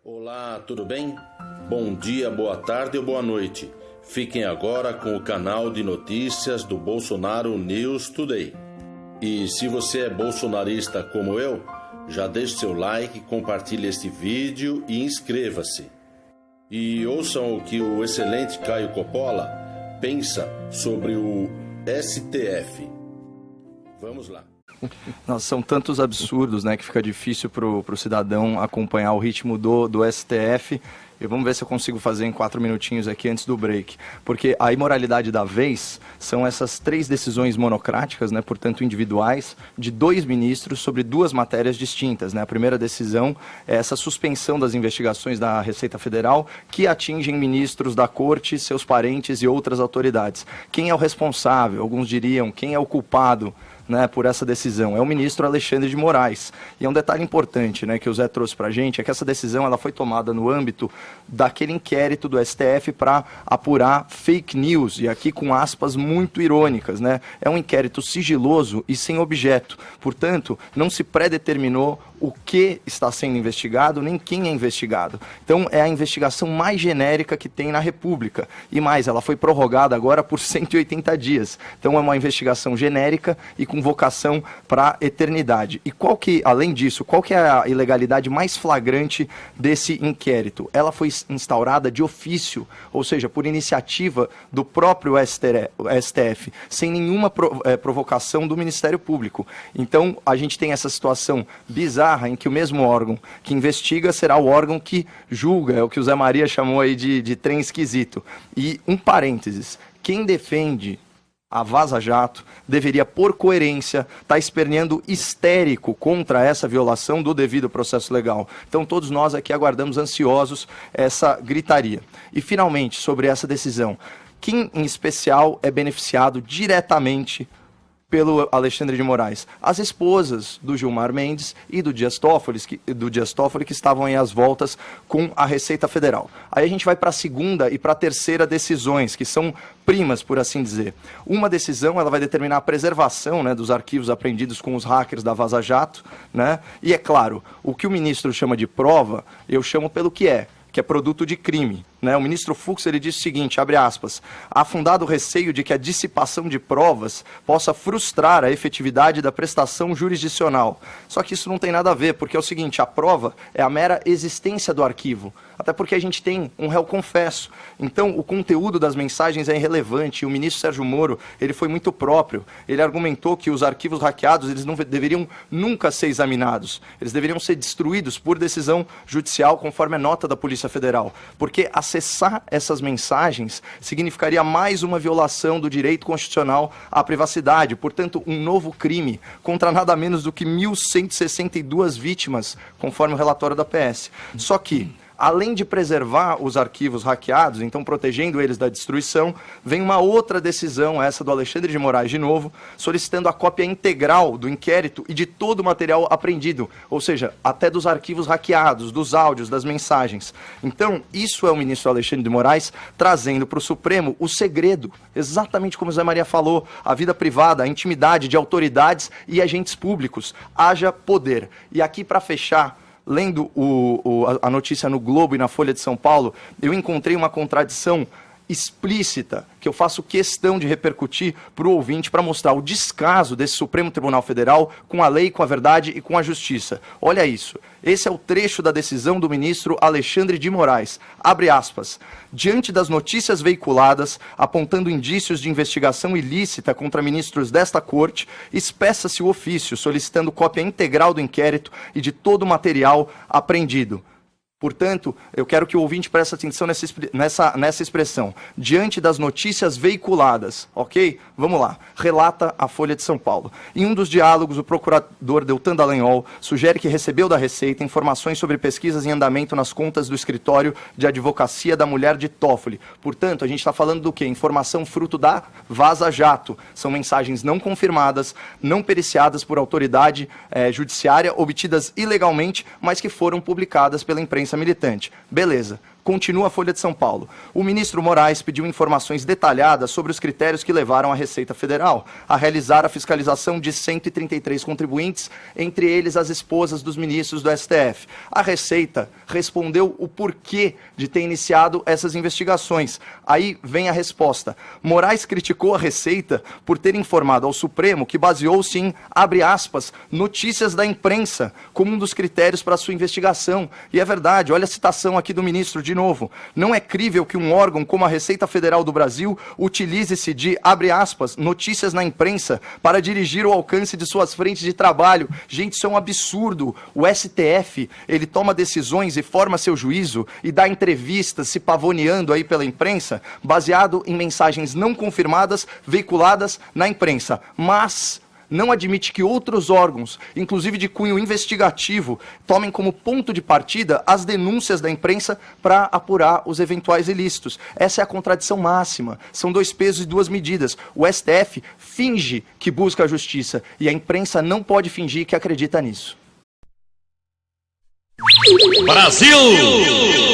Olá, tudo bem? Bom dia, boa tarde ou boa noite. Fiquem agora com o canal de notícias do Bolsonaro News Today. E se você é bolsonarista como eu, já deixe seu like, compartilhe este vídeo e inscreva-se. E ouçam o que o excelente Caio Coppola pensa sobre o STF. Vamos lá. Nossa, são tantos absurdos, né, que fica difícil para o cidadão acompanhar o ritmo do STF. E vamos ver se eu consigo fazer em 4 minutinhos aqui antes do break. Porque a imoralidade da vez são essas 3 decisões monocráticas, né, portanto individuais, de 2 ministros sobre 2 matérias distintas, né? A primeira decisão é essa suspensão das investigações da Receita Federal que atingem ministros da Corte, seus parentes e outras autoridades. Quem é o responsável? Alguns diriam, quem é o culpado, né, por essa decisão? É o ministro Alexandre de Moraes. E é um detalhe importante, né, que o Zé trouxe para a gente, é que essa decisão ela foi tomada no âmbito daquele inquérito do STF para apurar fake news, e aqui com aspas muito irônicas, né? É um inquérito sigiloso e sem objeto. Portanto, não se predeterminou o que está sendo investigado, nem quem é investigado. Então, é a investigação mais genérica que tem na República. E mais, ela foi prorrogada agora por 180 dias. Então, é uma investigação genérica e com vocação para a eternidade. E qual que, além disso, qual que é a ilegalidade mais flagrante desse inquérito? Ela foi instaurada de ofício, ou seja, por iniciativa do próprio STF, sem nenhuma provocação do Ministério Público. Então, a gente tem essa situação bizarra em que o mesmo órgão que investiga será o órgão que julga, é o que o Zé Maria chamou aí de trem esquisito. E um parênteses, quem defende a Vaza Jato deveria, por coerência, estar esperneando histérico contra essa violação do devido processo legal. Então, todos nós aqui aguardamos ansiosos essa gritaria. E, finalmente, sobre essa decisão, quem, em especial, é beneficiado diretamente pelo Alexandre de Moraes? As esposas do Gilmar Mendes e do Dias Toffoli, que estavam aí às voltas com a Receita Federal. Aí a gente vai para a segunda e para a terceira decisões, que são primas, por assim dizer. Uma decisão, ela vai determinar a preservação, né, dos arquivos apreendidos com os hackers da Vaza Jato, né? E é claro, o que o ministro chama de prova, eu chamo pelo que é produto de crime, né? O ministro Fux, ele disse o seguinte, abre aspas, há fundado receio de que a dissipação de provas possa frustrar a efetividade da prestação jurisdicional. Só que isso não tem nada a ver, porque é o seguinte, a prova é a mera existência do arquivo, até porque a gente tem um réu confesso. Então, o conteúdo das mensagens é irrelevante, e o ministro Sérgio Moro, ele foi muito próprio, ele argumentou que os arquivos hackeados, eles não deveriam nunca ser examinados, eles deveriam ser destruídos por decisão judicial, conforme a nota da Polícia Federal, porque acessar essas mensagens significaria mais uma violação do direito constitucional à privacidade, portanto, um novo crime contra nada menos do que 1.162 vítimas, conforme o relatório da PS. Só que, além de preservar os arquivos hackeados, então protegendo eles da destruição, vem uma outra decisão, essa do Alexandre de Moraes de novo, solicitando a cópia integral do inquérito e de todo o material apreendido, ou seja, até dos arquivos hackeados, dos áudios, das mensagens. Então, isso é o ministro Alexandre de Moraes trazendo para o Supremo o segredo, exatamente como o Zé Maria falou, a vida privada, a intimidade de autoridades e agentes públicos. Haja poder. E aqui, para fechar, lendo a notícia no Globo e na Folha de São Paulo, eu encontrei uma contradição explícita que eu faço questão de repercutir para o ouvinte para mostrar o descaso desse Supremo Tribunal Federal com a lei, com a verdade e com a justiça. Olha isso. Esse é o trecho da decisão do ministro Alexandre de Moraes. Abre aspas. Diante das notícias veiculadas, apontando indícios de investigação ilícita contra ministros desta Corte, espeça-se o ofício solicitando cópia integral do inquérito e de todo o material apreendido. Portanto, eu quero que o ouvinte preste atenção nessa expressão. Diante das notícias veiculadas, ok? Vamos lá. Relata a Folha de São Paulo. Em um dos diálogos, o procurador Deltan Dallagnol sugere que recebeu da Receita informações sobre pesquisas em andamento nas contas do escritório de advocacia da mulher de Toffoli. Portanto, a gente está falando do quê? Informação fruto da Vaza Jato. São mensagens não confirmadas, não periciadas por autoridade judiciária, obtidas ilegalmente, mas que foram publicadas pela imprensa militante. Beleza. Continua a Folha de São Paulo. O ministro Moraes pediu informações detalhadas sobre os critérios que levaram a Receita Federal a realizar a fiscalização de 133 contribuintes, entre eles as esposas dos ministros do STF. A Receita respondeu o porquê de ter iniciado essas investigações. Aí vem a resposta. Moraes criticou a Receita por ter informado ao Supremo que baseou-se em, abre aspas, notícias da imprensa como um dos critérios para sua investigação. E é verdade, olha a citação aqui do ministro de novo. Não é crível que um órgão como a Receita Federal do Brasil utilize-se de, abre aspas, notícias na imprensa para dirigir o alcance de suas frentes de trabalho. Gente, isso é um absurdo. O STF, ele toma decisões e forma seu juízo e dá entrevistas se pavoneando aí pela imprensa, baseado em mensagens não confirmadas veiculadas na imprensa. Mas não admite que outros órgãos, inclusive de cunho investigativo, tomem como ponto de partida as denúncias da imprensa para apurar os eventuais ilícitos. Essa é a contradição máxima. São dois pesos e duas medidas. O STF finge que busca a justiça e a imprensa não pode fingir que acredita nisso. Brasil!